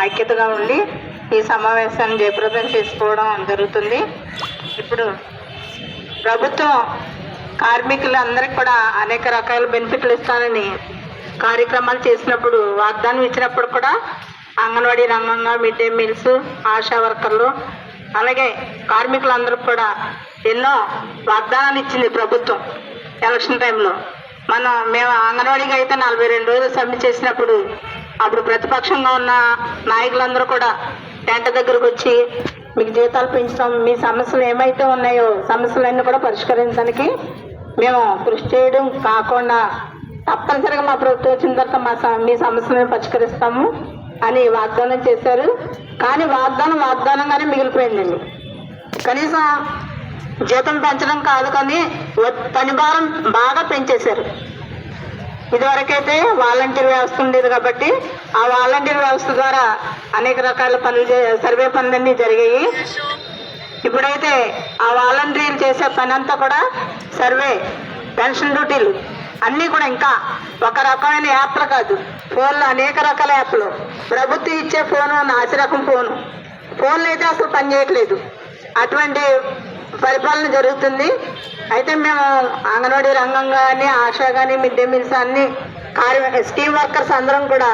ఐక్యతగా ఉండి ఈ సమావేశాన్ని జయప్రదం చేసుకోవడం జరుగుతుంది. ఇప్పుడు ప్రభుత్వం కార్మికులందరికీ కూడా అనేక రకాల బెనిఫిట్లు ఇస్తానని కార్యక్రమాలు చేసినప్పుడు, వాగ్దానం ఇచ్చినప్పుడు కూడా అంగన్వాడీ రంగంగా మిడ్ డే మీల్స్, ఆశా వర్కర్లు, అలాగే కార్మికులందరికీ కూడా ఎన్నో వాగ్దానాలు ఇచ్చింది ప్రభుత్వం. ఎలక్షన్ టైంలో మేము అంగన్వాడీకి అయితే 42 రోజులు సబ్మిట్ చేసినప్పుడు అప్పుడు ప్రతిపక్షంగా ఉన్న నాయకులందరూ కూడా టెంట దగ్గరకు వచ్చి మీకు జీతాలు పెంచుతాం, మీ సమస్యలు ఏమైతే ఉన్నాయో సమస్యలన్నీ కూడా పరిష్కరించడానికి మేము కృషి చేయడం కాకుండా తప్పనిసరిగా మా ప్రభుత్వం వచ్చిన తర్వాత మీ సమస్యలను పరిష్కరిస్తాము అని వాగ్దానం చేశారు. కానీ వాగ్దానంగానే మిగిలిపోయిందండి. కనీసం జీతం పెంచడం కాదు కానీ పని భారం బాగా పెంచేశారు. ఇదివరకైతే వాలంటీర్ వ్యవస్థ ఉండేది కాబట్టి ఆ వాలంటీర్ వ్యవస్థ ద్వారా అనేక రకాల పనులు, సర్వే పనులన్నీ జరిగాయి. ఇప్పుడైతే ఆ వాలంటీర్లు చేసే పని అంతా కూడా సర్వే, పెన్షన్ డ్యూటీలు అన్నీ కూడా ఇంకా ఒక రకమైన యాప్లు కాదు, ఫోన్లో అనేక రకాల యాప్లు. ప్రభుత్వం ఇచ్చే ఫోను నాసిరకం ఫోన్లు అయితే అసలు పనిచేయట్లేదు. అటువంటి పరిపాలన జరుగుతుంది. అయితే మేము అంగన్వాడీ రంగం కానీ, ఆశా కానీ, మిడ్ డే మీల్స్ అన్ని స్కీమ్ వర్కర్స్ అందరం కూడా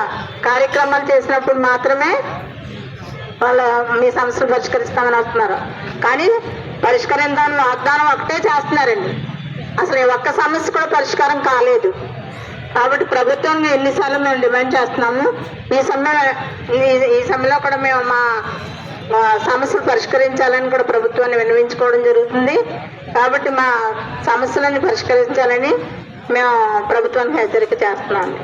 కార్యక్రమాలు చేసినప్పుడు మాత్రమే మీ సమస్యలు పరిష్కరిస్తామని వస్తున్నారు. కానీ పరిష్కరించాలని వాగ్దానం ఒకటే చేస్తున్నారండి. అసలు ఒక్క సమస్య కూడా పరిష్కారం కాలేదు. కాబట్టి ప్రభుత్వం ఎన్నిసార్లు మేము డిమాండ్ చేస్తున్నాము, ఈ సమయంలో కూడా మేము మా సమస్యలు పరిష్కరించాలని కూడా ప్రభుత్వాన్ని విన్నవించుకోవడం జరుగుతుంది. కాబట్టి మా సమస్యలను పరిష్కరించాలని మేము ప్రభుత్వానికి హెచ్చరిక చేస్తున్నాము.